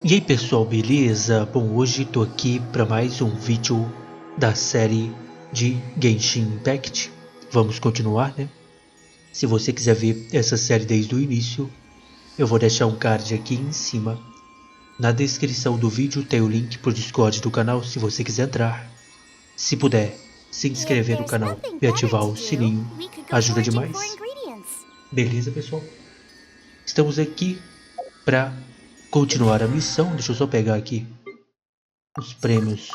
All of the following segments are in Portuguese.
E aí pessoal, beleza? Bom, hoje tô aqui para mais um vídeo da série de Genshin Impact. Vamos continuar, né? Se você quiser ver essa série desde o início, eu vou deixar um card aqui em cima. Na descrição do vídeo tem o link pro Discord do canal se você quiser entrar. Se puder, se inscrever no canal e ativar o sininho, ajuda demais. Beleza, pessoal? Estamos aqui para continuar a missão. Deixa eu só pegar aqui os prêmios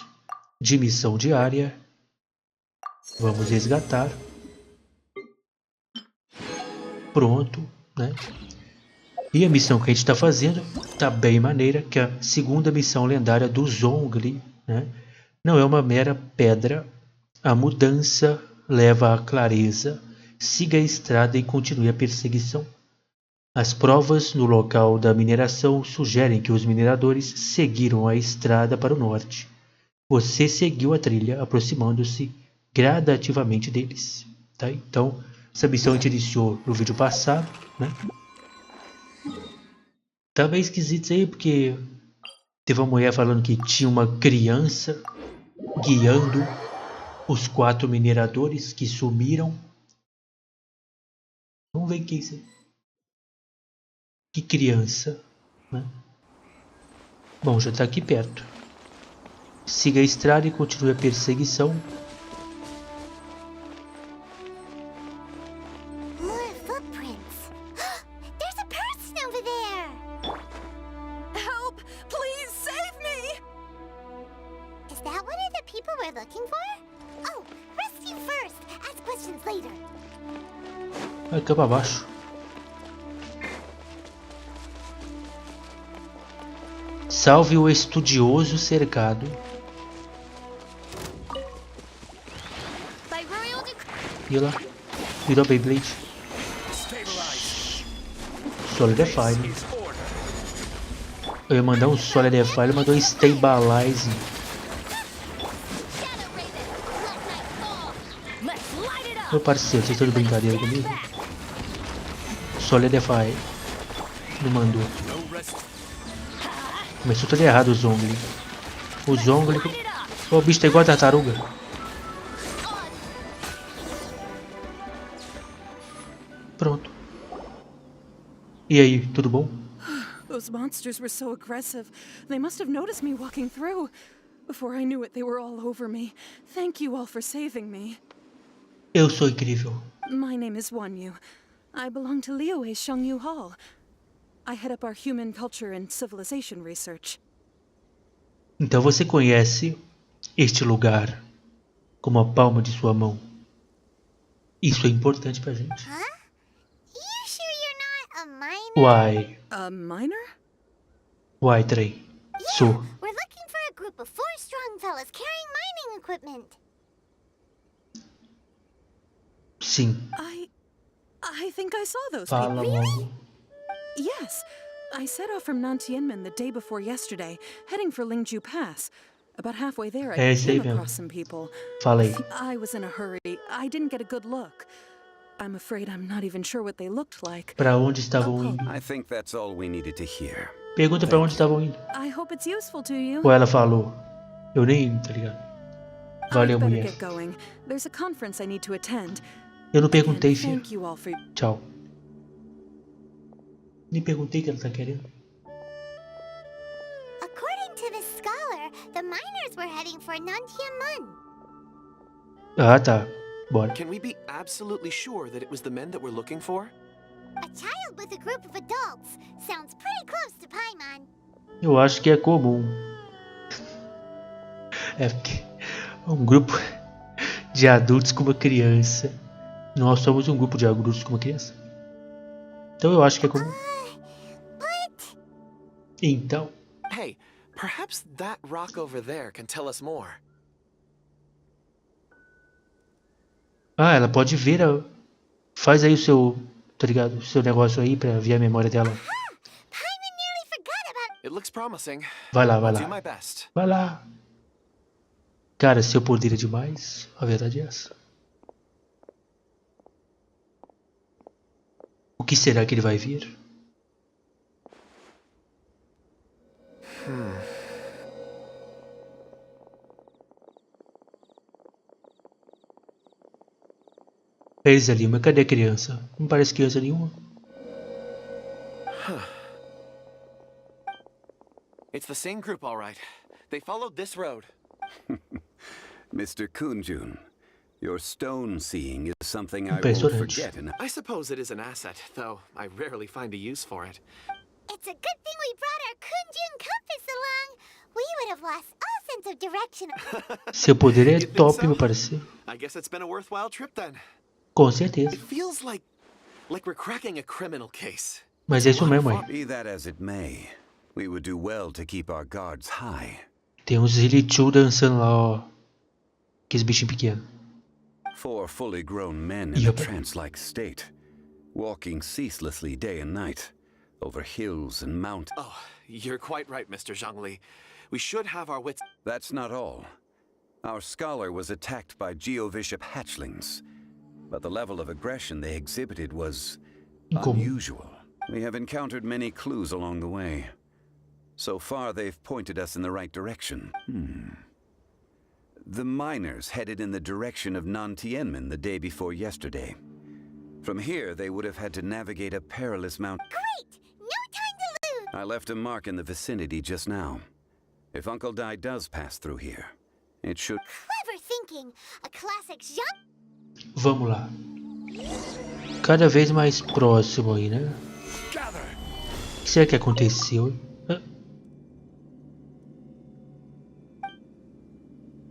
de missão diária. Vamos resgatar. Pronto, né? E a missão que a gente está fazendo tá bem maneira, que é a segunda missão lendária do Zhongli, né? Não é uma mera pedra. A mudança leva à clareza. Siga a estrada e continue a perseguição. As provas no local da mineração sugerem que os mineradores seguiram a estrada para o norte. Você seguiu a trilha, aproximando-se gradativamente deles. Tá? Então, essa missão a gente iniciou no vídeo passado, né? Tá meio esquisito isso aí, porque teve uma mulher falando que tinha uma criança guiando os 4 mineradores que sumiram. Vamos ver quem é isso aí. Que criança, né? Bom, já tá aqui perto. Siga a estrada e continue a perseguição. Vai cá pra baixo. Salve o estudioso cercado. E lá, virou Beyblade. Solidify. Eu ia mandar um Solidify, ele mandou Stabilize. Meu parceiro, vocês estão de brincadeira comigo? Solidify. Não mandou. Começou tudo errado o Zhongli. O Zhongli... O bicho tá igual a tartaruga. Pronto. E aí, tudo bom? Those monsters were so aggressive. They must have noticed me walking through. Before I knew it, they were all over me. Thank you all for saving me. Eu sou incrível. My name is Wanyu. I belong to Liyue Shangyu Hall. I head up our human culture and civilization research. Então você conhece este lugar como a palma de sua mão. Isso é importante pra gente. You sure you're not a minor? Why? A minor? Why, Trey? Sou. We're looking for a group of 4 strong fellas carrying mining equipment. I think I saw those Fala people. logo. Yes. I set off from Nantianmen the day before yesterday, heading for Lingju Pass. About halfway there, I É esse aí came mesmo. across some people. Fala aí. I was in a hurry. I didn't get a good look. I'm afraid I'm not even sure what they looked like. Pra onde estavam indo? I think that's all we needed to hear. Pergunta pra onde estavam indo. I hope it's useful to you. Ou ela falou. Eu nem, tá ligado? Valeu, I'd better mulher. get going. There's a conference I need to attend. Eu não Again, perguntei, filho. thank you all for... Tchau. Nem perguntei o que ela tá querendo. According to this scholar, the miners were heading for Nantianmen. Ah, tá. Bora. Can we be absolutely sure that it was the men that we're looking for? A child with a group of adults sounds pretty close to Paimon. Eu acho que é comum. É porque é um grupo de adultos com uma criança. Nós somos um grupo de adultos com uma criança. Então eu acho que é comum. But Então, Hey, perhaps that rock over there can tell us more. ela pode ver. Faz aí o seu, tá ligado? O seu negócio aí pra ver a memória dela. Paimon nearly forgot about... It looks promising. Vai lá, vai I'll do lá. my best. Vai lá. Cara, seu poder é demais. A verdade é essa. O que será que ele vai vir? Eles ali, mas cadê a criança? Não parece criança nenhuma. It's the same group, all right. They followed this road. Mr. Kunjun, your stone seeing is something I won't Impressionante. forget. And I suppose it is an asset, though I rarely find a use for it. It's a good thing we brought our Kunjun compass along. We would have lost all sense of direction. Seu poder é You think top, so? meu parecer. I guess it's been a worthwhile trip then. Com certeza. It feels like we're cracking a criminal case. Mas é isso mesmo aí. be that as it may, we would do well to keep our guards high. Tem uns Zilichu dançando lá, ó. Aqueles bichinhos pequenos. 4 fully grown men in Yep. a trance-like state, walking ceaselessly day and night, over hills and mountains. Oh, you're quite right, Mr. Zhongli. We should have our wits. That's not all. Our scholar was attacked by Geovishap hatchlings, but the level of aggression they exhibited was Incomum. unusual. We have encountered many clues along the way. So far, they've pointed us in the right direction. The miners headed in the direction of Nantianmen the day before yesterday. From here, they would have had to navigate a perilous mountain. Great! No time to lose! I left a mark in the vicinity just now. If Uncle Dai does pass through here, it should... Clever thinking! A classic genre. Vamos lá. Cada vez mais próximo aí, né? O que será que aconteceu?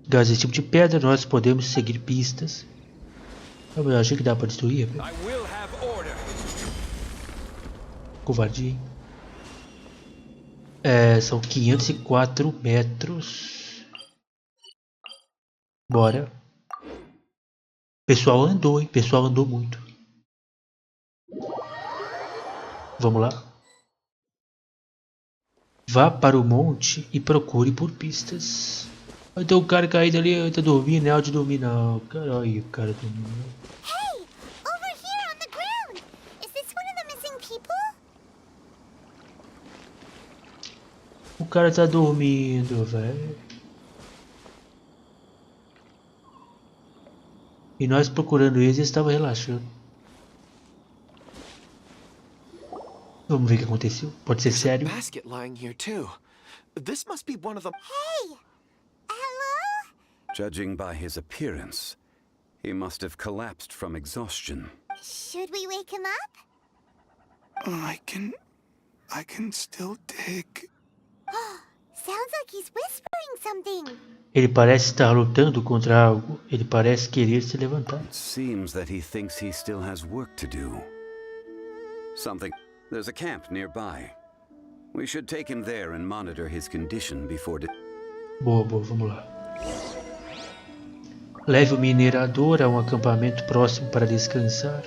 Graças a esse tipo de pedra, nós podemos seguir pistas. Eu achei que dá pra destruir. Covardia, hein? São 504 metros. Bora. Pessoal andou, hein? Pessoal andou muito. Vamos lá. Vá para o monte e procure por pistas. Vai ter um cara caído ali, tá dormindo, não é hora de dormir não. Caralho, o cara dormindo. Hey! Over here on the ground! Is this one of the missing people? O cara tá dormindo, velho. E nós procurando eles estava relaxando. Vamos ver o que aconteceu. Pode ser sério. Basket lying here too. This must be one of them. Hey! Hello? Judging by his appearance, he must have collapsed from exhaustion. Should we wake him up? I can still dig. Sounds like he's whispering something. Ele parece estar lutando contra algo. Ele parece querer se levantar. It seems that he thinks he still has work to do. There's a camp nearby. We should take him there and monitor his condition before... Boa, boa, vamos lá. Leve o minerador a um acampamento próximo para descansar.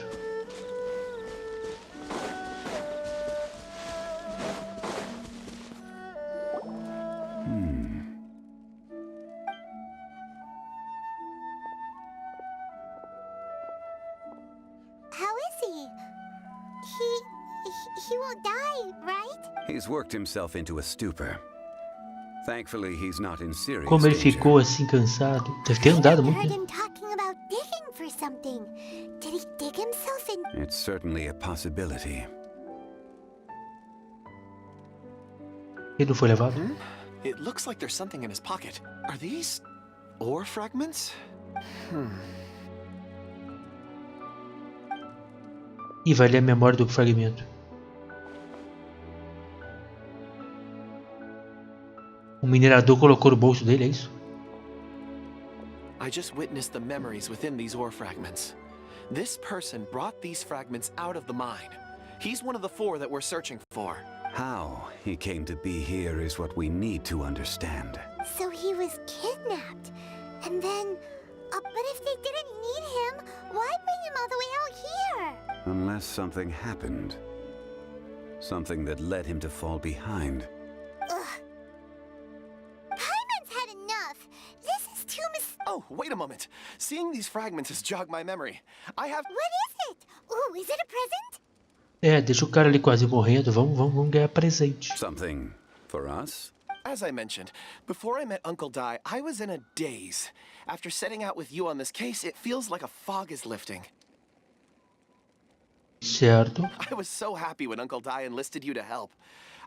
How is he? He won't die, right? He's worked himself into a stupor. Thankfully, he's not in serious Como ele danger. ficou assim cansado. Deve ter andado I muito, heard né? him talking about digging for something. Did he dig himself in? It's certainly a possibility. Ele não foi levado? It looks like there's something in his pocket. Are these ore fragments? E vai ler a memória do fragmento. O minerador colocou no bolso dele, é isso? I just witnessed the memories within these ore fragments. This person brought these fragments out of the mine. He's one of the 4 that we're searching for. How he came to be here is what we need to understand. So he was kidnapped. And then... but if they didn't need him, why bring him all the way out here? Unless something happened. Something that led him to fall behind. Ugh. Paimon's had enough. This is too Oh, wait a moment. Seeing these fragments has jogged my memory. I have... What is it? Ooh, is it a present? Deixa o cara ali quase morrendo. Vamos ganhar presente. Something for us? As I mentioned, before I met Uncle Dai, I was in a daze. After setting out with you on this case, it feels like a fog is lifting. Certo. I was so happy when Uncle Dai enlisted you to help.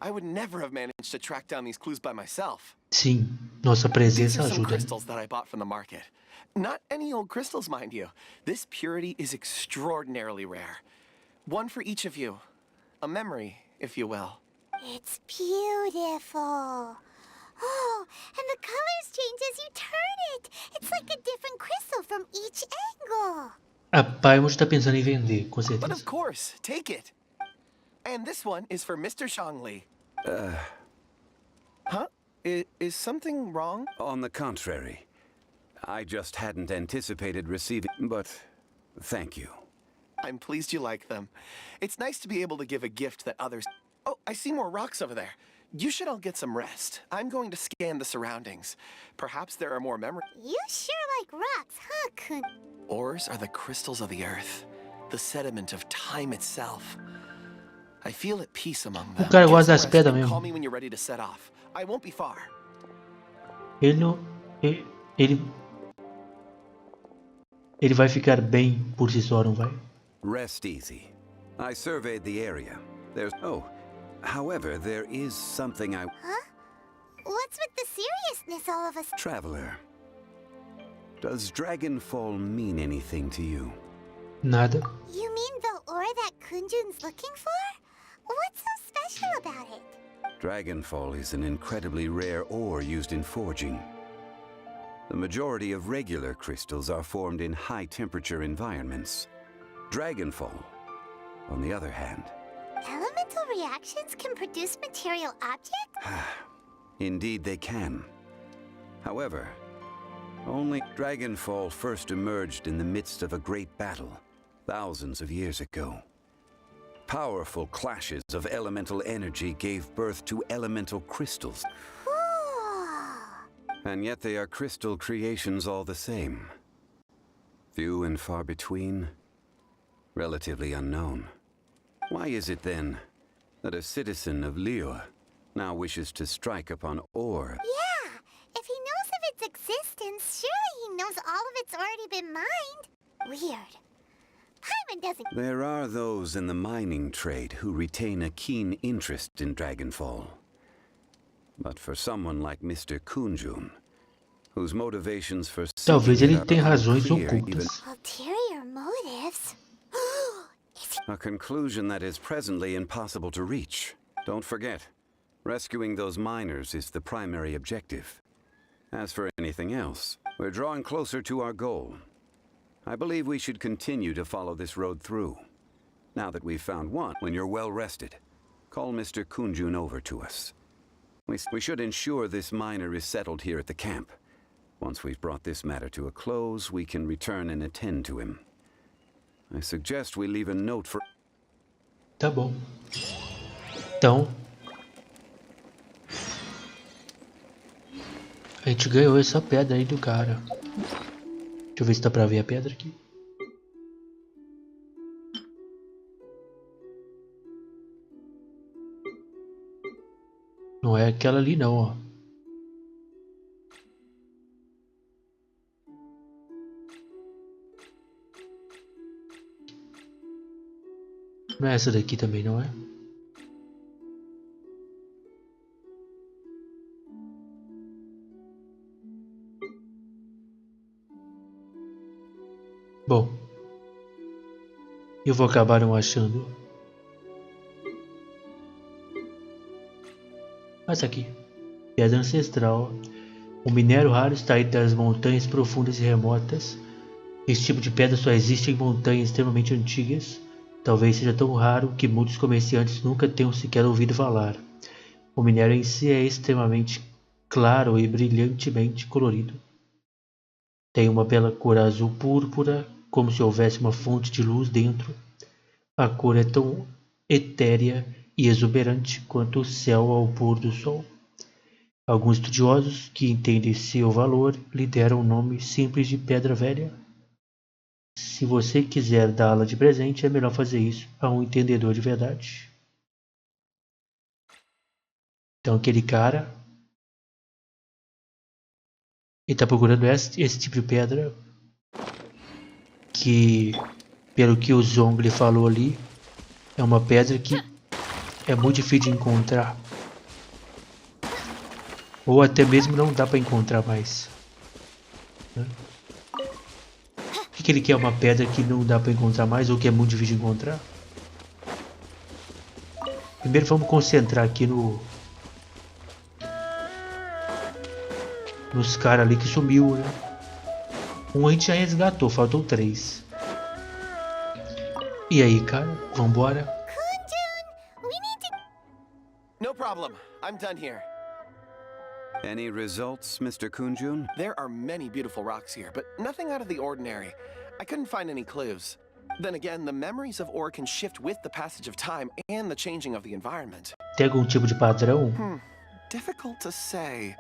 I would never have managed to track down these clues by myself. Sim, nossa These presença are some ajuda. crystals that I bought from the market. Not any old crystals, mind you. This purity is extraordinarily rare. One for each of you. A memory, if you will. It's beautiful. Oh, and the colors change as you turn it. It's like a different crystal from each angle. A Paimon está pensando em vender, com But of certeza. course, take it. And this one is for Mr. Shangli. Huh? Is something wrong? On the contrary, I just hadn't anticipated receiving, but thank you. I'm pleased you like them. It's nice to be able to give a gift that others... Oh, I see more rocks over there. You should all get some rest. I'm going to scan the surroundings. Perhaps there are more memories. You sure like rocks, huh, Kun? Ores are the crystals of the earth, the sediment of time itself. I feel at peace among them. O cara Get gosta some das rest pedras and mesmo. call me when you're ready to set off. I won't be far. Ele não... Ele vai ficar bem por si só, não vai? Rest easy. I surveyed the area. There's... Oh, however, there is something I... Huh? What's with the seriousness all of a sudden? Traveler, does Dragonfall mean anything to you? Nada. You mean the ore that Kunjun's looking for? What's so special about it? Dragonfall is an incredibly rare ore used in forging. The majority of regular crystals are formed in high-temperature environments. Dragonfall, on the other hand... Elemental reactions can produce material objects? Indeed they can. However, only Dragonfall first emerged in the midst of a great battle, thousands of years ago. Powerful clashes of elemental energy gave birth to elemental crystals. Cool. And yet they are crystal creations all the same. Few and far between, relatively unknown. Why is it then that a citizen of Liyue now wishes to strike upon ore? Yeah, if he knows of its existence, surely he knows all of it's already been mined. Weird. Paimon doesn't... There are those in the mining trade who retain a keen interest in Dragonfall. But for someone like Mr. Kunjun, whose motivations for Talvez seeking ele it tenha are razões unclear ocultas. Ulterior motives? Is he... a conclusion that is presently impossible to reach. Don't forget, rescuing those miners is the primary objective. As for anything else, we're drawing closer to our goal. I believe we should continue to follow this road through. Now that we've found one, when you're well rested, call Mr. Kunjun over to us. We should ensure this miner is settled here at the camp. Once we've brought this matter to a close, we can return and attend to him. I suggest we leave a note for... Tá bom. Então... A gente ganhou essa pedra aí do cara. Deixa eu ver se dá pra ver a pedra aqui. Não é aquela ali não, ó. Não é essa daqui também, não é? Bom, eu vou acabar não achando. Essa aqui, pedra ancestral. Um minério raro extraído das montanhas profundas e remotas. Esse tipo de pedra só existe em montanhas extremamente antigas. Talvez seja tão raro que muitos comerciantes nunca tenham sequer ouvido falar. O minério em si é extremamente claro e brilhantemente colorido. Tem uma bela cor azul púrpura, como se houvesse uma fonte de luz dentro. A cor é tão etérea e exuberante quanto o céu ao pôr do sol. Alguns estudiosos que entendem seu valor lhe deram o nome simples de pedra velha. Se você quiser dá-la de presente, é melhor fazer isso a um entendedor de verdade. Então aquele cara, ele está procurando esse tipo de pedra que, pelo que o Zhongli falou ali, É uma pedra que é muito difícil de encontrar. Ou até mesmo não dá pra encontrar mais. O que ele quer? Uma pedra que não dá pra encontrar mais ou que é muito difícil de encontrar? Primeiro vamos concentrar aqui nos caras ali que sumiu, né? Um a gente já resgatou, faltam 3. E aí, cara? Vambora? Kunjun, we need to... No problem. I'm done here. Any results, Mr. Kunjun? There are many beautiful rocks here, but nothing out of the ordinary. I couldn't find any clues. Then again, the memories of ore can shift with the passage of time and the changing of the environment. Tem algum tipo de padrão? Difficult to say.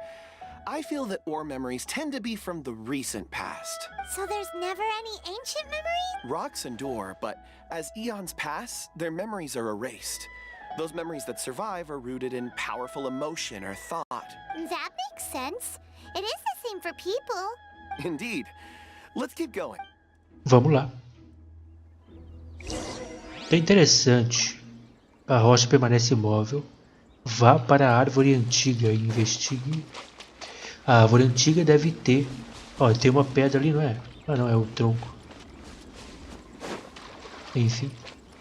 I feel that ore memories tend to be from the recent past. So there's never any ancient memories? Rocks endure, but as eons pass, their memories are erased. Those memories that survive are rooted in powerful emotion or thought. That makes sense. It is the same for people. Indeed. Let's keep going. Vamos lá. É interessante. A rocha permanece imóvel. Vá para a árvore antiga e investigue. A árvore antiga deve ter... Ó, tem uma pedra ali, não é? Ah, não, é o tronco. Enfim.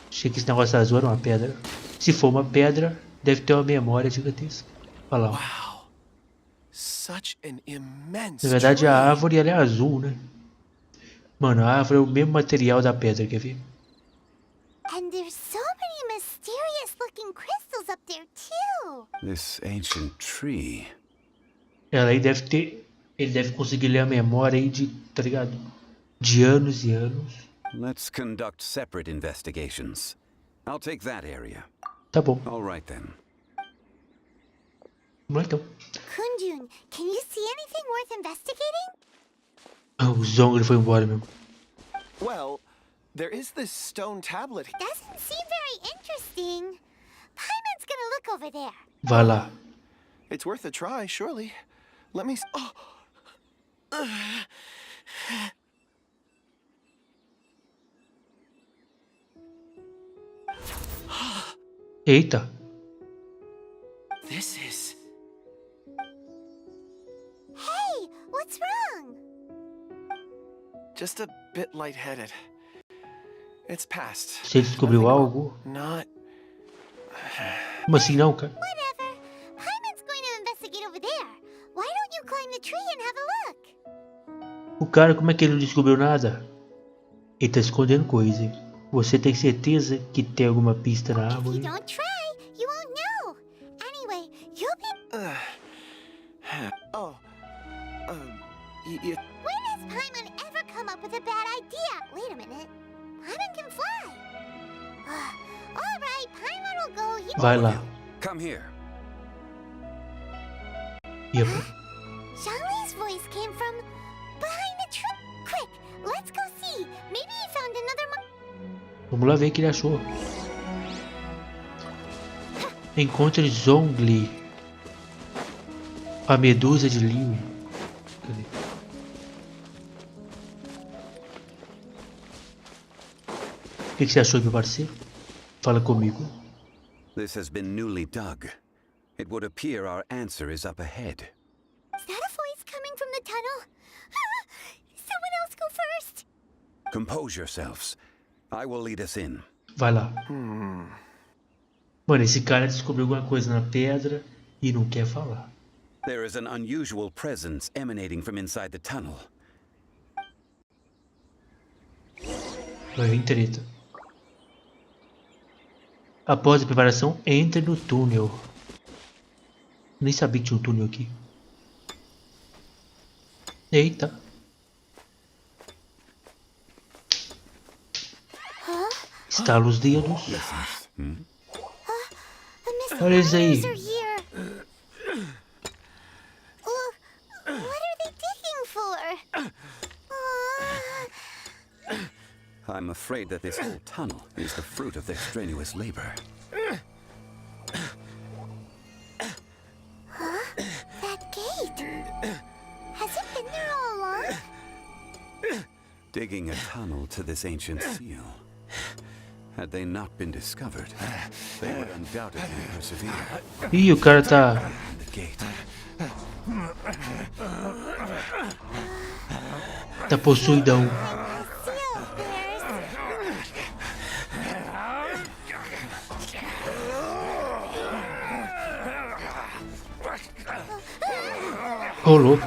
Achei que esse negócio azul era uma pedra. Se for uma pedra, deve ter uma memória gigantesca. Olha lá. Wow. Such an immense Na verdade, tree. a árvore ela é azul, né? Mano, a árvore é o mesmo material da pedra, quer ver? And there's so many mysterious looking crystals up there too. This ancient tree. Ela aí deve ter... Ele deve conseguir ler a memória aí de... Tá ligado? De anos e anos. Let's conduct separate investigations. I'll take that area. Tá bom. All right then. Vamos lá então. Kunjun, can you see anything worth investigating? O Zong ele foi embora mesmo. Well, there is this stone tablet. Doesn't seem very interesting. Paimon's gonna look over there. Vai lá. It's worth a try, surely. Let me... Oh. Eita. This is... Hey, what's wrong? just a bit lightheaded. It's past. Você descobriu algo? Not... Como assim não, cara? Whatever. Paimon's going to investigate over there. Why don't you climb the tree and have a look? O cara, como é que ele não descobriu nada? Ele tá escondendo coisa, hein? Você tem certeza que tem alguma pista na If you árvore? don't try, you won't know. Anyway, you'll be... Oh. When has Paimon ever come up with a bad idea? Wait a minute. Paimon can fly. All right, Paimon will go. He Vai lá. Come here. E eu... Zhangli's voice came from behind the tree. Quick, let's go see. Maybe he found another Vamos lá ver o que ele achou. Encontre Zhongli. A medusa de Liu. Cadê? O que você achou, meu parceiro? Fala comigo. This has been newly dug. It would appear our answer is up ahead. Is that a voice coming from the tunnel? Someone else go first. Compose yourselves. I will lead us in. Vai lá. Mano, esse cara descobriu alguma coisa na pedra e não quer falar. There is an unusual presence emanating from inside the tunnel. Vai vir treta. Após a preparação, entre no túnel. Nem sabia que tinha um túnel aqui. Eita. Estala os dedos. The Olha eles aí. Mist are here. What are they digging for? I'm afraid that this whole tunnel is the fruit of their strenuous labor. That gate. Has it been there all along? Digging a tunnel to this ancient seal. Had they not been discovered, they would undoubtedly persevere. Ih, o cara tá... The gate. Tá possuidão. Rolou.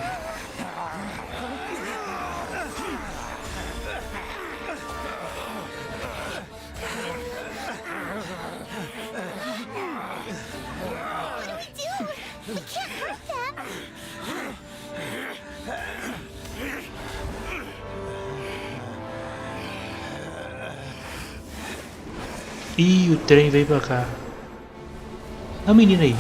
Ih, o trem veio pra cá. A menina aí.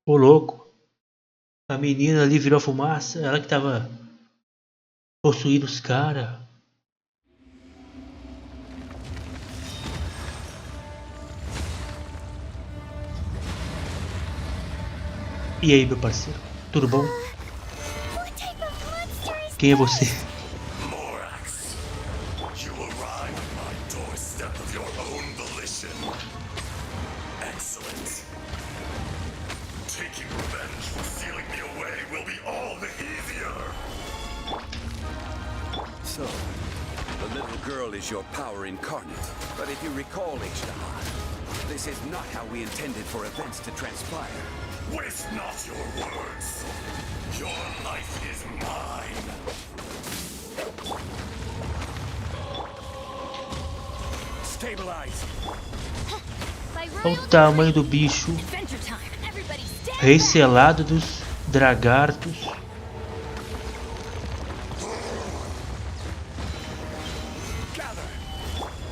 Ô louco. A menina ali virou fumaça. Ela que tava possuindo os caras. E aí, meu parceiro? Tudo bom? Quem é você? You arrive at my doorstep of your own volition. Excellent. Taking revenge for sealing me away will be all the easier. So, the little girl is your power incarnate. But if you recall, Azhdaha, this is not how we intended for events to transpire. Waste not your words. Your life is mine. Stabilize. Olha o tamanho do bicho. Rei Selado dos Dragartos.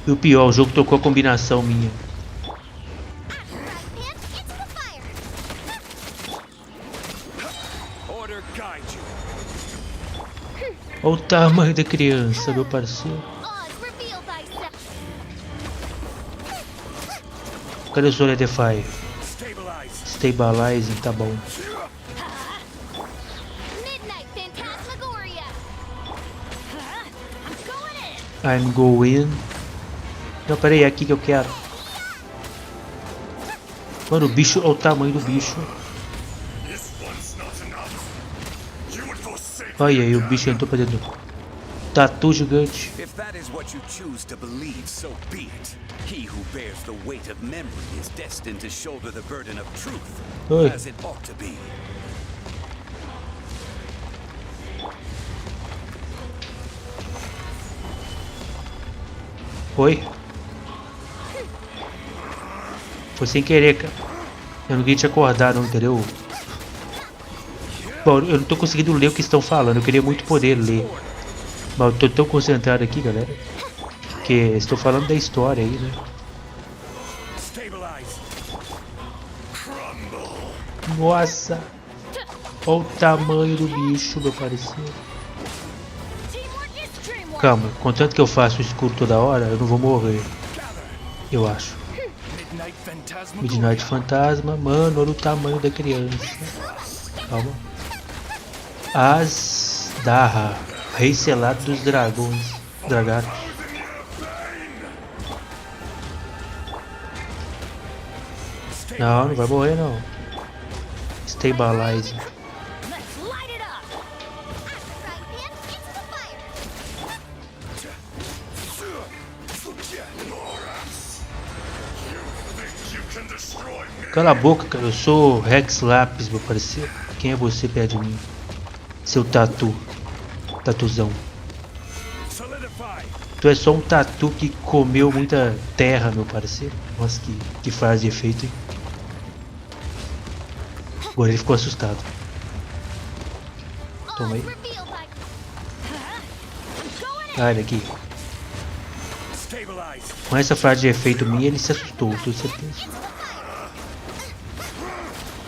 E o pior, o jogo tocou a combinação minha. Olha o tamanho da criança, meu parceiro. Cadê o Solidify? Stabilizing, tá bom. I'm going. Não, peraí, é aqui que eu quero. Mano, o bicho, olha o tamanho do bicho. Olha aí, o bicho entrou pra dentro do tatu gigante. If that is what you choose to believe, so be it. He who bears the weight of memory is destined to shoulder the burden of truth, Oi. as it ought to be. Oi? Foi sem querer, cara. Eu não queria te acordar, não, entendeu? Bom, eu não tô conseguindo ler o que estão falando. Eu queria muito poder ler. Mas eu tô tão concentrado aqui, galera. Que estou falando da história aí, né? Nossa! Olha o tamanho do bicho, meu parceiro. Calma, contanto que eu faço o escuro toda hora, eu não vou morrer. Eu acho. Midnight Fantasma, mano, olha o tamanho da criança. Calma. Azhdaha, Rei Selado dos Dragartos. Não, não vai morrer não. Stabilize. Cala a boca, cara. Eu sou Rex Lápis, meu parceiro. Quem é você perto de mim? Seu tatu. Tatuzão. Tu é só um tatu que comeu muita terra, meu parceiro. Nossa, que frase de efeito, hein? Agora ele ficou assustado. Toma aí. Olha aqui. Com essa frase de efeito minha, ele se assustou, tenho certeza.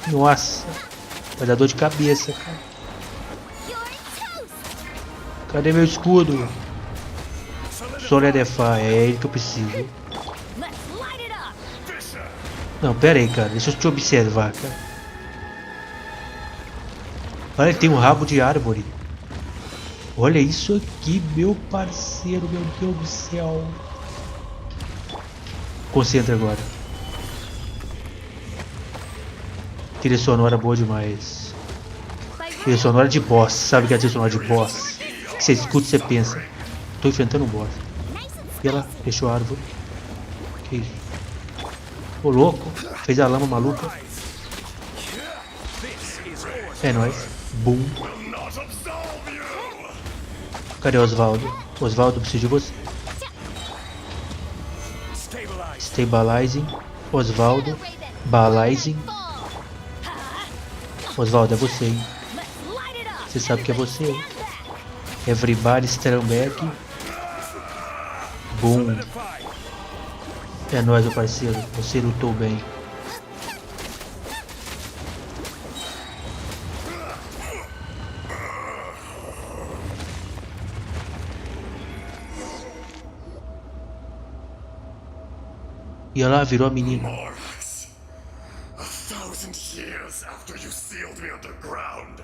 Nossa, vai dar dor de cabeça, cara. Cadê meu escudo? Soledefá, é ele que eu preciso. Não, pera aí, cara. Deixa eu te observar, cara. Olha, ele tem um rabo de árvore. Olha isso aqui, meu parceiro. Meu Deus do céu. Concentra agora. Trilha sonora boa demais. Trilha sonora de boss. Sabe o que é trilha sonora de boss? Que você escuta e você pensa. Tô enfrentando um boss. E ela fechou a árvore. Que isso? Ô louco. Fez a lama maluca. É nóis. Boom. Cadê Osvaldo? Osvaldo, preciso de você. Stabilizing. Osvaldo. Balizing. Osvaldo, é você, hein? Você sabe que é você, hein? Everybody stand back. Boom. É nóis, meu parceiro. Você lutou bem. E ela virou a menina. Morax, 1,000 years after you sealed me underground,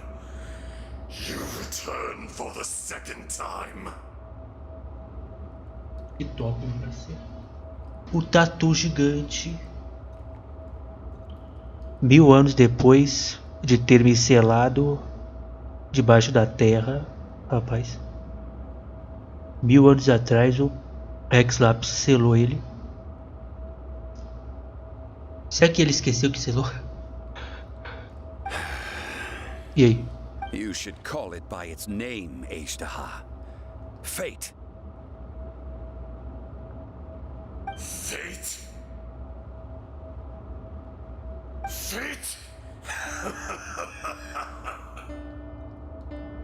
you return for the second time. Que top, meu parceiro. O tatu gigante. 1000 anos depois de ter me selado debaixo da terra, rapaz. 1000 anos atrás o Ex-Lapis selou ele. Será que ele esqueceu que selou? E aí? You should call it by its name, Azhdaha. Fate. Fate? Fate?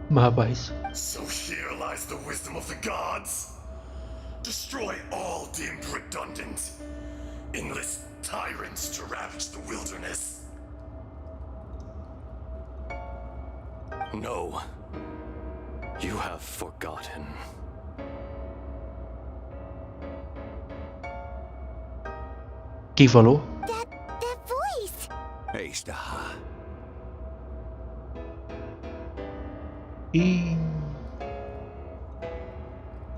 Mas rapaz, So here lies the wisdom of the gods. Destroy all deemed redundant. Enlist tyrants to ravage the wilderness. No. You have forgotten. quem falou? That voice. Azhdaha. E...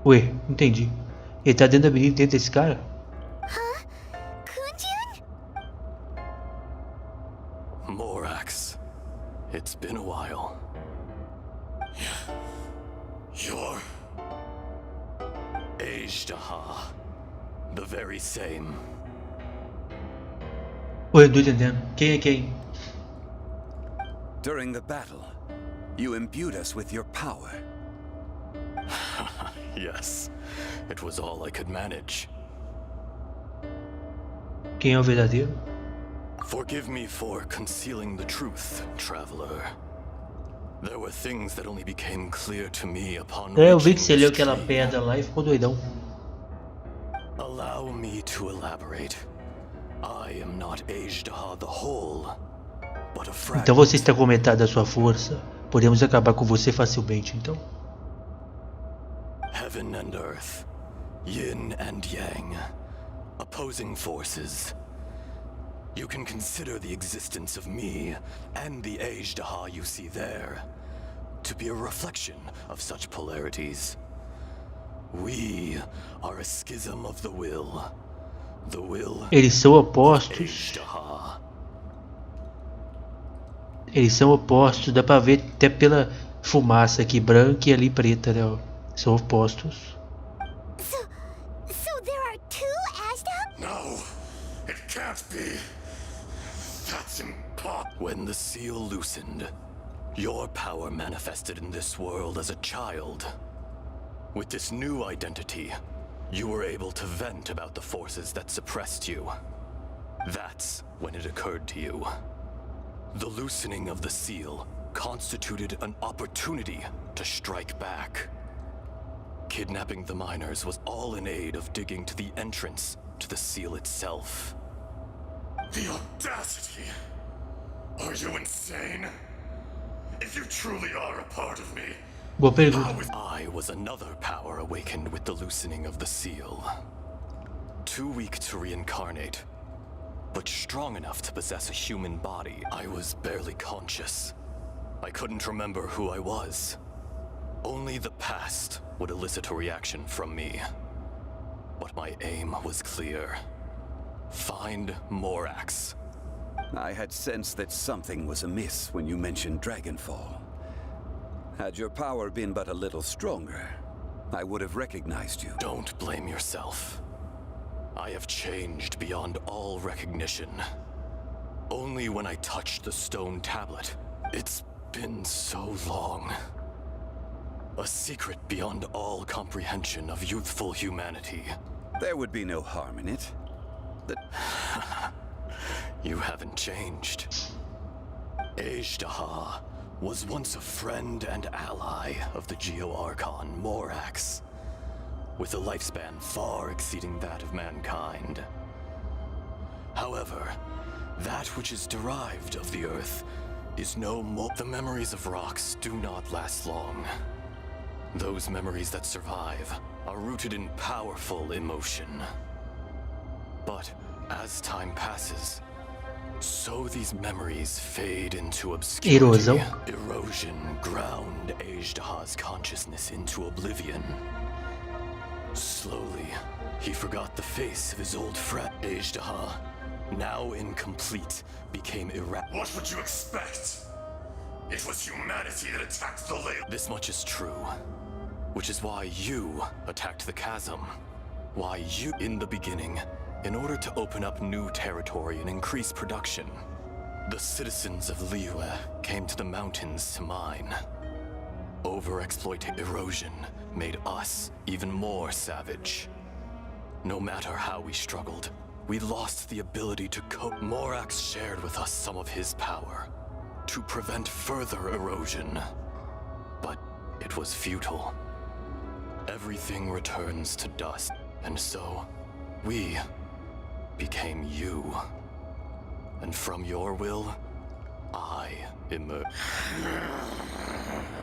Ué, entendi. Ele tá dentro da menina, dentro desse cara? Huh? Kunjun? Morax. It's been a while. You're... Azhdaha. The very same. Ué, eu tô entendendo. Quem é quem? During the battle, you imbued us with your power. Yes. It was all I could manage. Quem é o verdadeiro? Forgive me for concealing the truth, traveler. There were things that only became clear to me upon É, eu vi que reaching você leu this aquela tree. pedra lá e ficou doidão. Allow me to elaborate. I am not Azhdaha the whole, but a fragment. Então você está com metade da sua força. Podemos acabar com você facilmente, então. Heaven and earth, yin and yang, opposing forces. You can consider the existence of me and the Azhdaha you see there to be a reflection of such polarities. We are a schism of the will. The will Eles são opostos. Azhdaha. Eles são opostos. Dá pra ver até pela fumaça aqui, branca e ali preta, né? Ó. São opostos. So there are two Azhdaha? No, it can't be. That's impossible. When the seal loosened, your power manifested in this world as a child. With this new identity, you were able to vent about the forces that suppressed you. That's when it occurred to you. The loosening of the seal constituted an opportunity to strike back. Kidnapping the miners was all in aid of digging to the entrance to the seal itself. The audacity! Are you insane? If you truly are a part of me, Boa pergunta. I was another power awakened with the loosening of the seal. Too weak to reincarnate, but strong enough to possess a human body. I was barely conscious. I couldn't remember who I was. Only the past would elicit a reaction from me. But my aim was clear. Find Morax. I had sensed that something was amiss when you mentioned Dragonfall. Had your power been but a little stronger, I would have recognized you. Don't blame yourself. I have changed beyond all recognition. Only when I touched the stone tablet. It's been so long. A secret beyond all comprehension of youthful humanity. There would be no harm in it. You haven't changed. Azhdaha was once a friend and ally of the Geo-Archon Morax, with a lifespan far exceeding that of mankind. However, that which is derived of the Earth is no more. The memories of rocks do not last long. Those memories that survive are rooted in powerful emotion. But as time passes, so these memories fade into obscurity. Erosão. Erosion ground Azhdaha's consciousness into oblivion. Slowly, he forgot the face of his old friend. Azhdaha, now incomplete, became irrational. What would you expect? It was humanity that attacked the Ley. This much is true, which is why you attacked the chasm. Why you, in the beginning, in order to open up new territory and increase production, the citizens of Liyue came to the mountains to mine. Overexploiting erosion made us even more savage. No matter how we struggled, we lost the ability to cope. Morax shared with us some of his power to prevent further erosion, but it was futile. Everything returns to dust, and so we became you. And from your will, I emerge.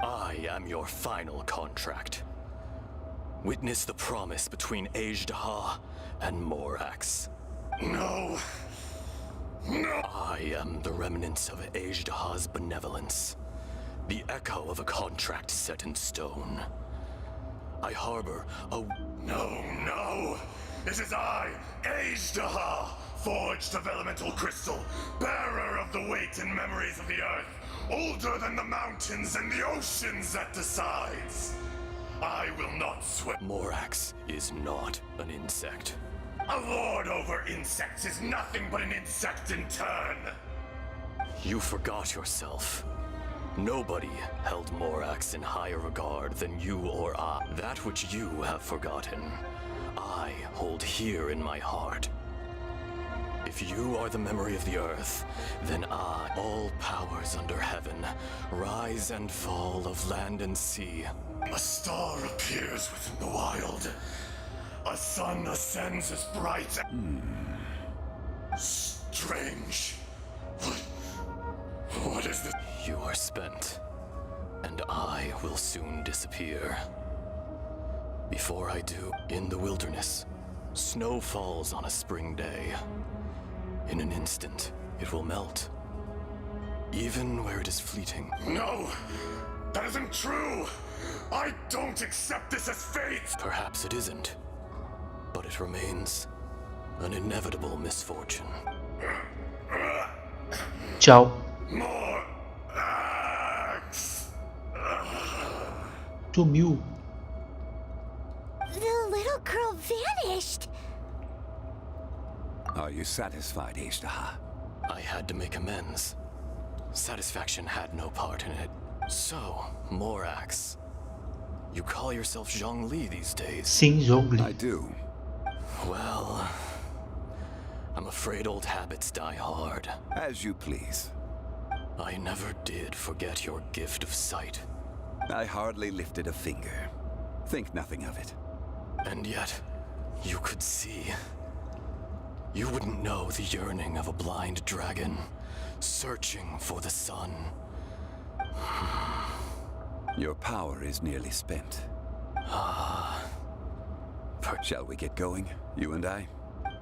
I am your final contract. Witness the promise between Azhdaha and Morax. No. No. I am the remnants of Azhdaha's benevolence, the echo of a contract set in stone. I harbor a... No. It is I, Azhdaha, forged of elemental crystal, bearer of the weight and memories of the earth, older than the mountains and the oceans that decides. I will not sweat. Morax is not an insect. A lord over insects is nothing but an insect in turn. You forgot yourself. Nobody held Morax in higher regard than you or I. That which you have forgotten, I hold here in my heart. If you are the memory of the earth, then I, all powers under heaven, rise and fall of land and sea. A star appears within the wild. A sun ascends as bright. Strange. What is this? You are spent, and I will soon disappear. Before I do, in the wilderness, snow falls on a spring day. In an instant, it will melt. Even where it is fleeting. No! That isn't true! I don't accept this as fate! Perhaps it isn't, but it remains an inevitable misfortune. Tchau. More axe! Sumiu. The little girl vanished. Are you satisfied, Azhdaha? I had to make amends. Satisfaction had no part in it. So, Morax, you call yourself Zhongli these days? Sim, Zhongli. I do. Well, I'm afraid old habits die hard. As you please. I never did forget your gift of sight. I hardly lifted a finger. Think nothing of it. And yet, you could see. You wouldn't know the yearning of a blind dragon, searching for the sun. Your power is nearly spent. Shall we get going, you and I?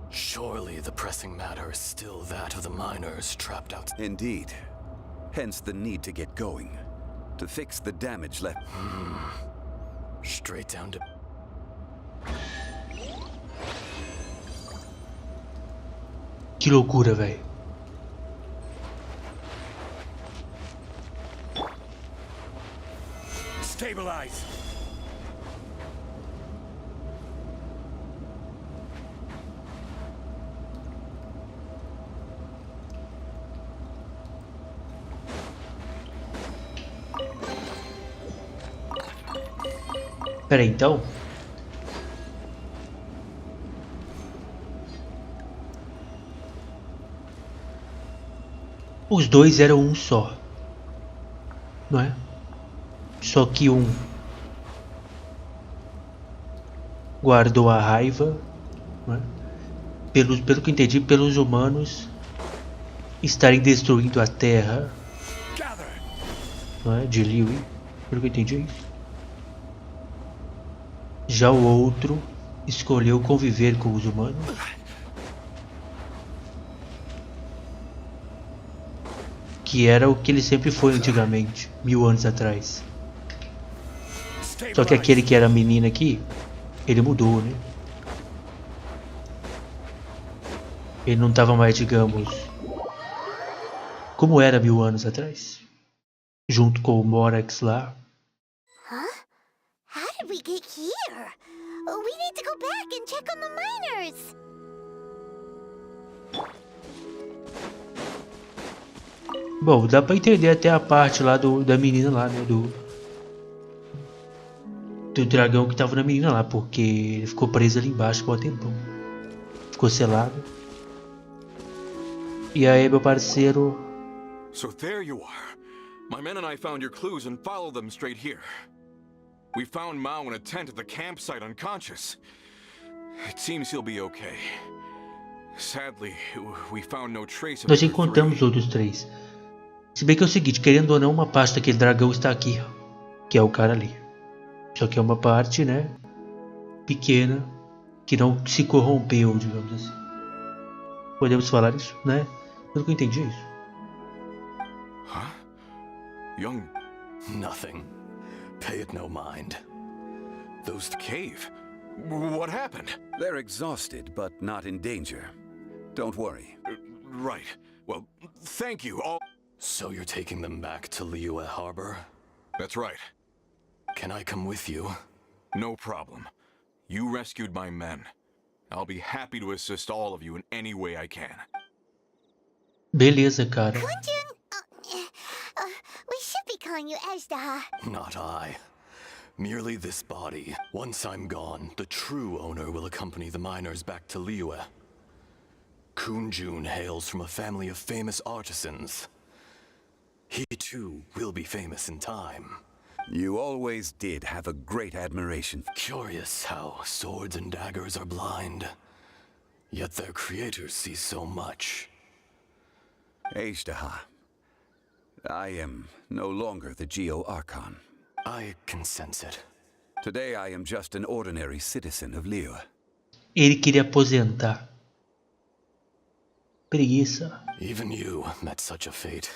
Surely the pressing matter is still that of the miners trapped out. Indeed. Hence the need to get going. To fix the damage left. Straight down to... Que loucura, velho. Stabilize. Pera aí, então. Os dois eram um só, não é? Só que um guardou a raiva, não é? Pelo que entendi, pelos humanos estarem destruindo a terra, não é? De Liu, pelo que eu entendi é isso. Já o outro escolheu conviver com os humanos. Que era o que ele sempre foi antigamente, 1000 anos atrás. Só que aquele que era menino aqui, ele mudou, né? Ele não estava mais, digamos, como era 1000 anos atrás. Junto com o Morax lá. Huh? How did we get here? We need to go back and check on the miners. Bom, dá pra entender até a parte lá da menina lá, né? Do dragão que tava na menina lá, porque ele ficou preso ali embaixo por um tempão. Ficou selado. E aí, meu parceiro... So there you are. My men and I found your clues and followed them straight here. We found Mao in a tent at the campsite unconscious. It seems he'll be okay. Sadly, we found no trace of Nós encontramos os outros três. Se bem que é o seguinte, querendo ou não, uma parte daquele dragão está aqui, que é o cara ali. Só que é uma parte, né, pequena, que não se corrompeu, digamos assim. Podemos falar isso, né? Pelo que eu entendi é isso. Huh? Young... Nothing. Pay it no mind. The cave? What happened? They're exhausted, but not in danger. Don't worry. Right. Well, thank you all... So you're taking them back to Liyue Harbor? That's right. Can I come with you? No problem. You rescued my men. I'll be happy to assist all of you in any way I can. Beleza, cara. Kunjun, we should be calling you Azhdaha. Not I. Merely this body. Once I'm gone, the true owner will accompany the miners back to Liyue. Kunjun hails from a family of famous artisans. He too will be famous in time. You always did have a great admiration. Curious how swords and daggers are blind, yet their creators see so much. Azhdaha, I am no longer the Geo-Archon. I can sense it. Today I am just an ordinary citizen of Liyue. Ele queria aposentar. Preguiça. Even you met such a fate.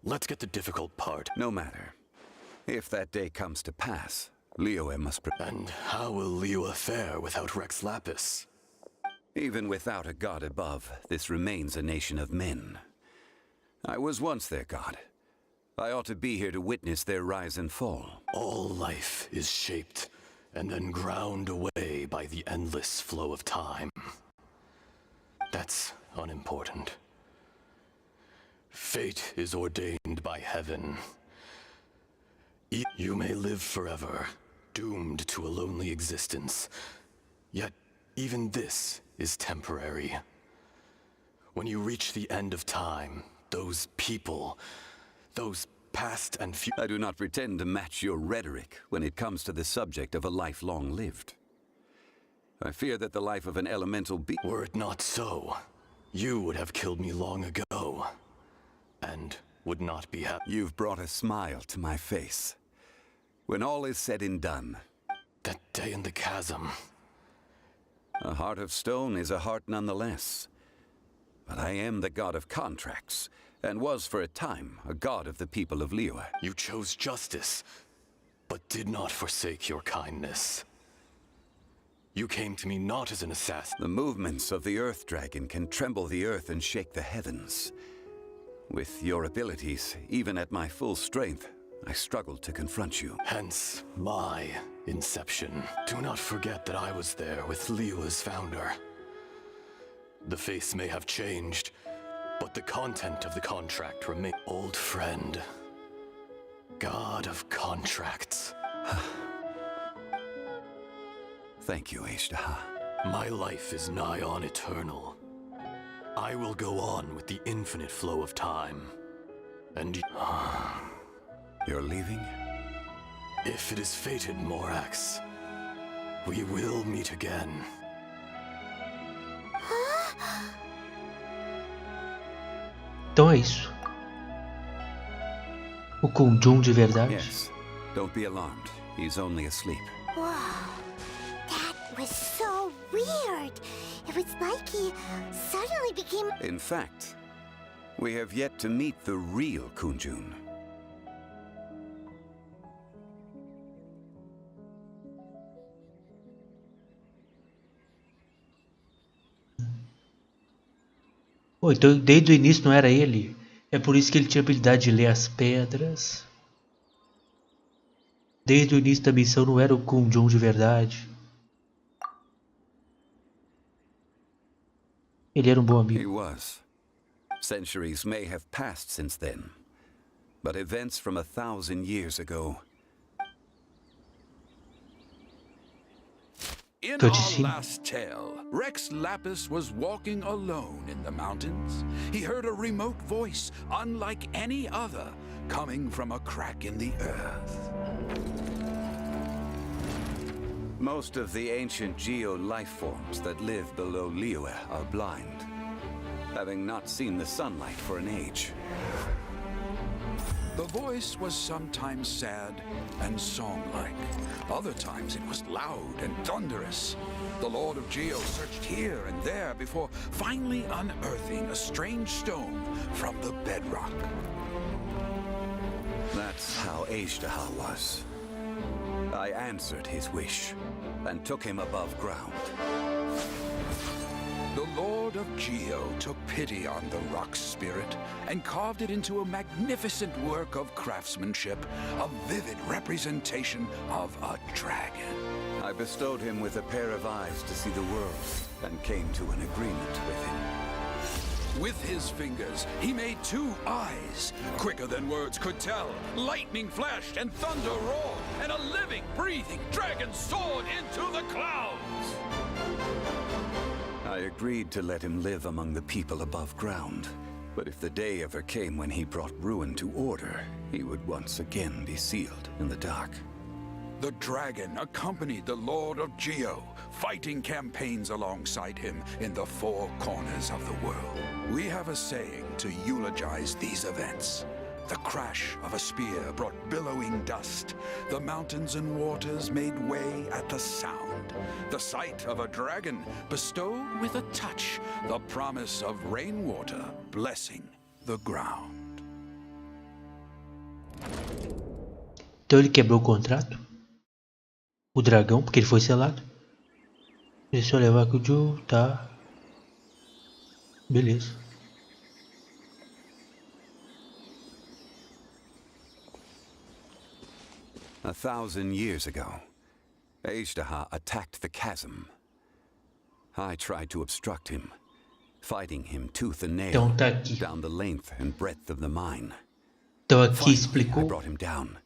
Let's get the difficult part. No matter. If that day comes to pass, Liyue must prepare. And how will Liyue fare without Rex Lapis? Even without a god above, this remains a nation of men. I was once their god. I ought to be here to witness their rise and fall. All life is shaped and then ground away by the endless flow of time. That's unimportant. Fate is ordained by heaven. You may live forever, doomed to a lonely existence. Yet, even this is temporary. When you reach the end of time, those people, those past and future... I do not pretend to match your rhetoric when it comes to the subject of a life long lived. I fear that the life of an elemental being... Were it not so, you would have killed me long ago. And would not be happy. You've brought a smile to my face. When all is said and done. That day in the chasm. A heart of stone is a heart nonetheless. But I am the god of contracts, and was for a time a god of the people of Liyue. You chose justice, but did not forsake your kindness. You came to me not as an assassin. The movements of the Earth Dragon can tremble the earth and shake the heavens. With your abilities, even at my full strength, I struggled to confront you. Hence, my inception. Do not forget that I was there with Liyue's founder. The face may have changed, but the content of the contract remains. Old friend. God of contracts. Thank you, Azhdaha. My life is nigh on eternal. I will go on with the infinite flow of time. And You're leaving? if it is fated, Morax, we will meet again. Então é isso. O Kunjun de verdade. Yes. Don't be alarmed. He's only asleep. Whoa. That was so weird. It was like he suddenly became... In fact, we have yet to meet the real Kunjun. Oh, então desde o início não era ele. É por isso que ele tinha habilidade de ler as pedras. Desde o início da missão não era o Kunjun de verdade. Ele era um bom amigo. He was. Centuries may have passed since then, but events from 1,000 years ago. In Cutscene. our last tale, Rex Lapis was walking alone in the mountains. He heard a remote voice, unlike any other, coming from a crack in the earth. Most of the ancient geo-life forms that live below Liyue are blind, having not seen the sunlight for an age. The voice was sometimes sad and song-like. Other times it was loud and thunderous. The Lord of Geo searched here and there before finally unearthing a strange stone from the bedrock. That's how Azhdaha was. I answered his wish and took him above ground. The Lord of Geo took pity on the rock spirit and carved it into a magnificent work of craftsmanship, a vivid representation of a dragon. I bestowed him with a pair of eyes to see the world and came to an agreement with him. With his fingers, he made 2 eyes, quicker than words could tell. Lightning flashed and thunder roared, and a living, breathing dragon soared into the clouds. I agreed to let him live among the people above ground. But if the day ever came when he brought ruin to order, he would once again be sealed in the dark. The dragon accompanied the Lord of Geo, fighting campaigns alongside him in the 4 corners of the world. We have a saying to eulogize these events. The crash of a spear brought billowing dust. The mountains and waters made way at the sound. The sight of a dragon bestowed with a touch the promise of rainwater blessing the ground. Então ele quebrou o contrato? O dragão, porque ele foi selado? Deixa eu levar aqui o Joe, tá? Beleza. A 1,000 years ago, Azhdaha attacked the chasm. I tried to obstruct him, fighting him tooth and nail Então tá aqui. down the length and breadth of the mine. Então aqui Finally, I explicou. brought him down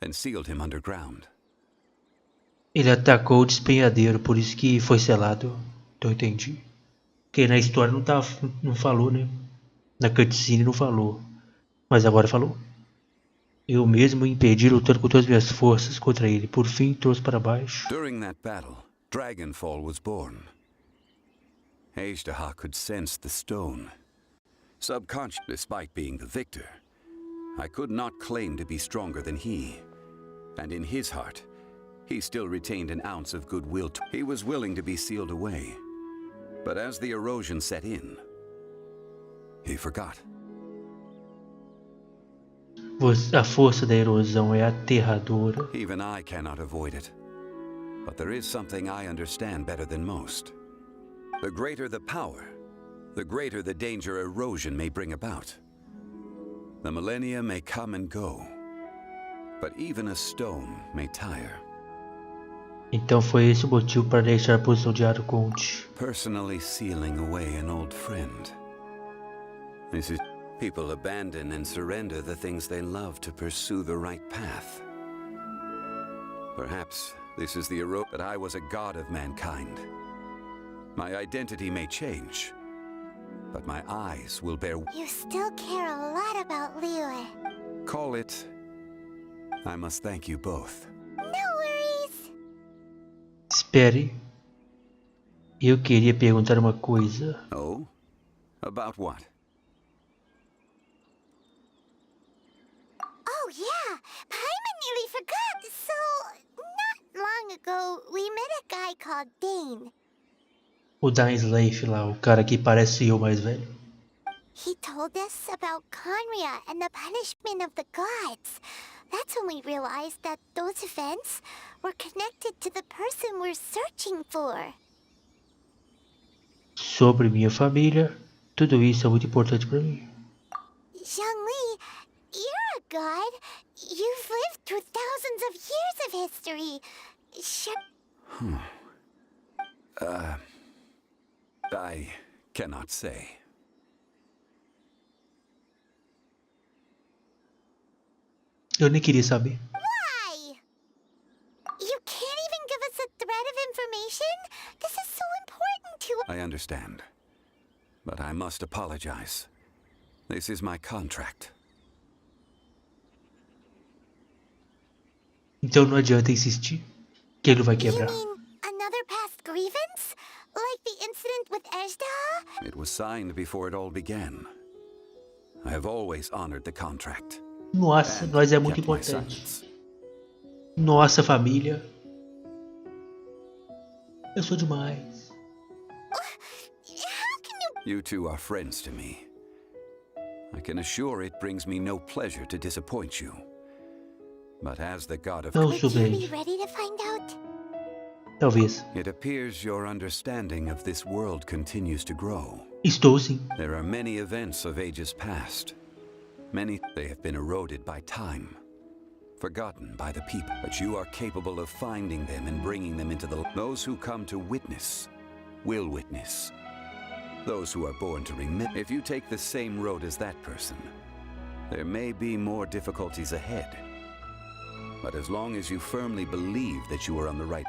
and sealed him underground. Ele atacou o despenhadeiro, por isso que foi selado. Então eu entendi. Porque na história não falou, né? Na cutscene não falou. Mas agora falou. Eu mesmo impedi lutando com todas as minhas forças contra ele. Por fim, trouxe para baixo. During that battle, Dragonfall was born. Azhdaha could sense the stone. Subconscious, despite being the victor, I could not claim to be stronger than he. And in his heart, he still retained an ounce of goodwill. He was willing to be sealed away. But as the erosion set in, he forgot. A força da erosão é aterradora. Even I cannot avoid it. But there is something I understand better than most. The greater the power, the greater the danger erosion may bring about. The millennia may come and go, but even a stone may tire. Então foi esse o motivo para deixar a posição de arconte. Personally sealing away an old friend. This is people abandon and surrender the things they love to pursue the right path. Perhaps this is the that I was a god of mankind. My identity may change, but my eyes will bear. You still care a lot about Liyue. Call it. I must thank you both. No worries. Espere. Eu queria perguntar uma coisa. Oh? About what? Oh yeah, Paimon nearly forgot. So, not long ago, we met a guy called Dane. O Dan Slave lá, o cara que parece eu mais velho. He told us about Conria and the punishment of the gods. That's when we realized that those events were connected to the person we're searching for. Sobre minha família, tudo isso é muito importante para mim. Zhongli, you're a god. You've lived through thousands of years of history. I cannot say. Eu nem queria saber. Why? You can't even give us a thread of information? This is so important to us. I understand. But I must apologize. This is my contract. Então não adianta insistir, que ele vai quebrar. You mean another past grievance? Like the incident with Azhdaha? It was signed before it all began. I have always honored the contract. Nossa, nós é muito Kept my importante. silence. Nossa família. Eu sou demais. How can you... You two are friends to me. I can assure it brings me no pleasure to disappoint you. But as the god of... Não Would sou you be bem. ready to find out? Talvez. It appears your understanding of this world continues to grow. Estou sim. There are many events of ages past. Many, they have been eroded by time, forgotten by the people. But you are capable of finding them and bringing them into the... Those who come to witness will witness. Those who are born to remember. If you take the same road as that person, there may be more difficulties ahead. But as long as you firmly believe that you are on the right...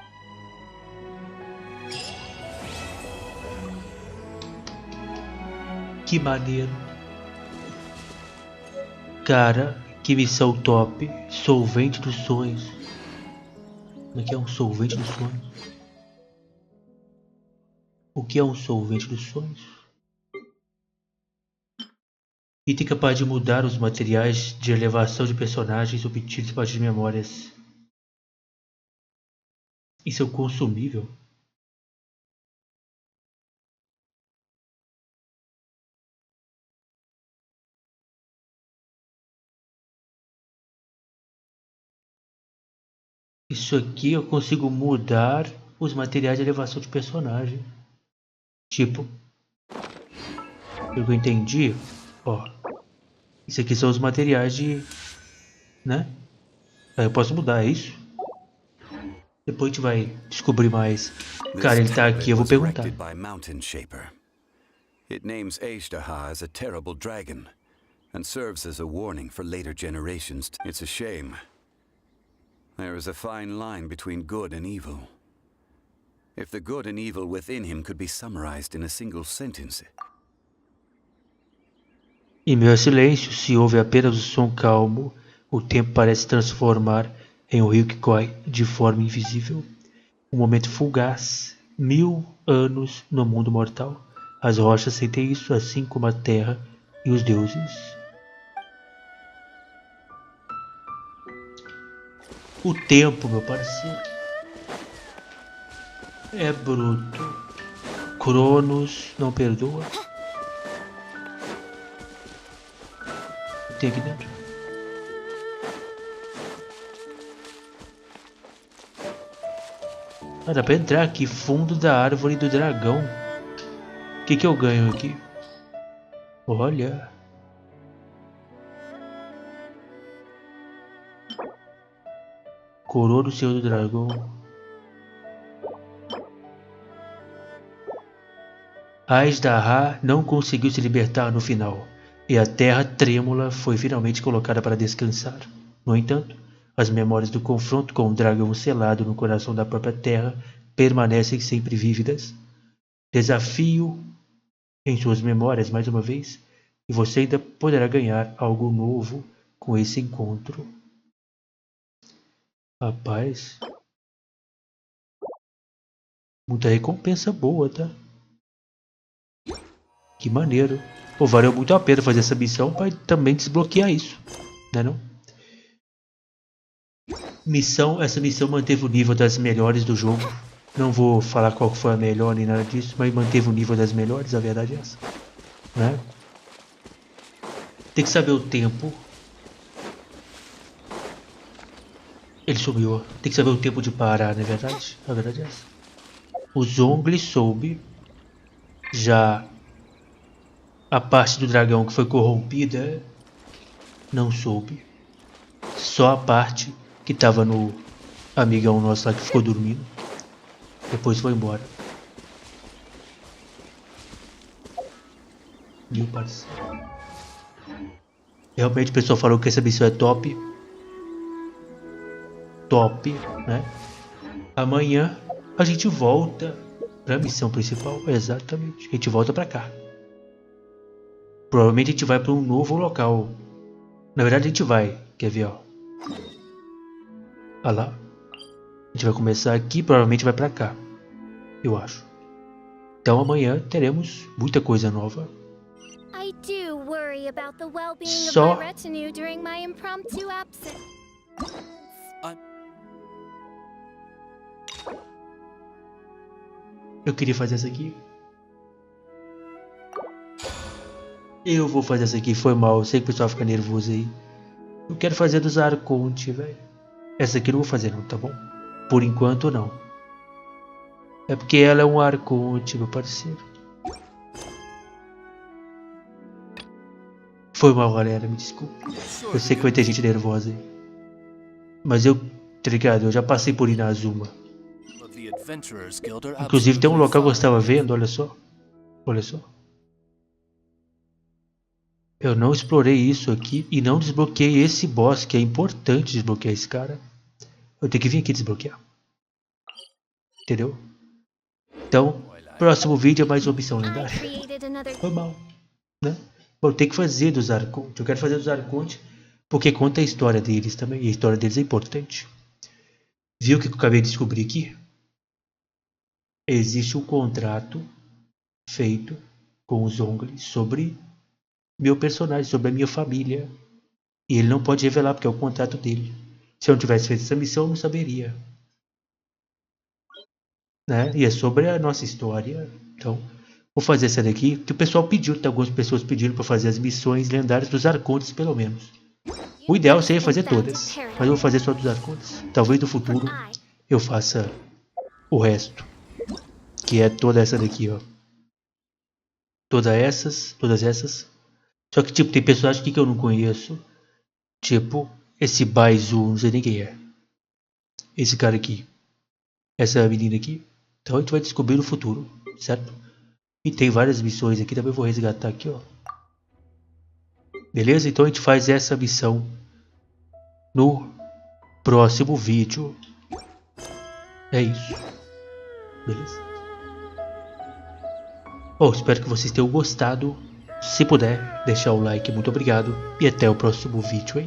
Que maneiro. Cara, que missão top. Solvente dos sonhos. Como é que é um solvente dos sonhos? O que é um solvente dos sonhos? Item capaz de mudar os materiais de elevação de personagens obtidos a partir de memórias. Isso é um consumível? Isso aqui eu consigo mudar os materiais de elevação de personagem. Tipo, pelo que eu entendi, ó, isso aqui são os materiais de, né? Aí eu posso mudar, é isso? Depois a gente vai descobrir mais. Cara, ele tá aqui, eu vou perguntar. It names Azhdaha as a terrible dragon and serves as a warning for later generations. It's a shame. There is a fine line between good and evil. If the good and evil within him could be summarized in a single sentence. Em meu silêncio, se ouve apenas o som calmo, o tempo parece transformar em um rio que corre de forma invisível. Um momento fugaz, 1000 anos no mundo mortal. As rochas sentem isso, assim como a terra e os deuses. O tempo, meu parceiro. É bruto. Cronos não perdoa. Tem aqui dentro. Ah, dá pra entrar aqui. Fundo da árvore do dragão. O que eu ganho aqui? Olha. Coroa do Senhor do Dragão. Azhdaha não conseguiu se libertar no final, e a terra trêmula foi finalmente colocada para descansar. No entanto, as memórias do confronto com o dragão selado no coração da própria terra permanecem sempre vívidas. Desafio em suas memórias mais uma vez, e você ainda poderá ganhar algo novo com esse encontro. Rapaz, muita recompensa boa, tá? Que maneiro. Pô, valeu muito a pena fazer essa missão para também desbloquear isso, né não? Essa missão manteve o nível das melhores do jogo. Não vou falar qual foi a melhor nem nada disso, mas manteve o nível das melhores, a verdade é essa, né? Tem que saber o tempo. Ele sumiu. Tem que saber o tempo de parar, não é verdade? A verdade é essa. O Zhongli soube. Já a parte do dragão que foi corrompida não soube. Só a parte que tava no amigão nosso lá que ficou dormindo. Depois foi embora. Meu parceiro. Realmente o pessoal falou que essa missão é top. Top, né? Amanhã a gente volta pra missão principal. Exatamente. A gente volta pra cá. Provavelmente a gente vai pra um novo local. Na verdade a gente vai. Quer ver, ó. Olha lá. A gente vai começar aqui. Provavelmente vai pra cá. Eu acho. Então amanhã teremos muita coisa nova. Só eu queria fazer essa aqui. Eu vou fazer essa aqui, foi mal. Eu sei que o pessoal fica nervoso aí. Eu quero fazer dos arcontes, velho. Essa aqui eu não vou fazer não, tá bom? Por enquanto não. É porque ela é um arconte, meu parceiro. Foi mal, galera, me desculpe. Eu sei que vai ter gente nervosa aí. Mas eu, tá ligado? Eu já passei por Inazuma. Inclusive tem um local que eu estava vendo, olha só. Olha só. Eu não explorei isso aqui e não desbloqueei esse boss, que é importante desbloquear esse cara. Eu tenho que vir aqui desbloquear. Entendeu? Então, próximo vídeo é mais uma missão lendária. Foi mal, né? Bom, tem que fazer dos arcontes. Eu quero fazer dos arcontes porque conta a história deles também. E a história deles é importante. Viu o que eu acabei de descobrir aqui? Existe um contrato feito com o Zhongli sobre meu personagem, sobre a minha família. E ele não pode revelar porque é o contrato dele. Se eu não tivesse feito essa missão, eu não saberia. Né? E é sobre a nossa história. Então, vou fazer essa daqui, que o pessoal pediu, tem algumas pessoas pedindo para fazer as missões lendárias dos arcontes, pelo menos. O ideal seria fazer todas, mas eu vou fazer só dos arcontes. Talvez no futuro eu faça o resto, que é toda essa daqui, ó. Todas essas. Só que tipo, tem personagens aqui que eu não conheço. Tipo, esse Baizu, não sei nem quem é. Esse cara aqui. Essa menina aqui. Então a gente vai descobrir no futuro, certo? E tem várias missões aqui, também vou resgatar aqui, ó. Beleza? Então a gente faz essa missão no próximo vídeo. É isso. Beleza? Bom, espero que vocês tenham gostado. Se puder, deixar o like, muito obrigado. E até o próximo vídeo aí.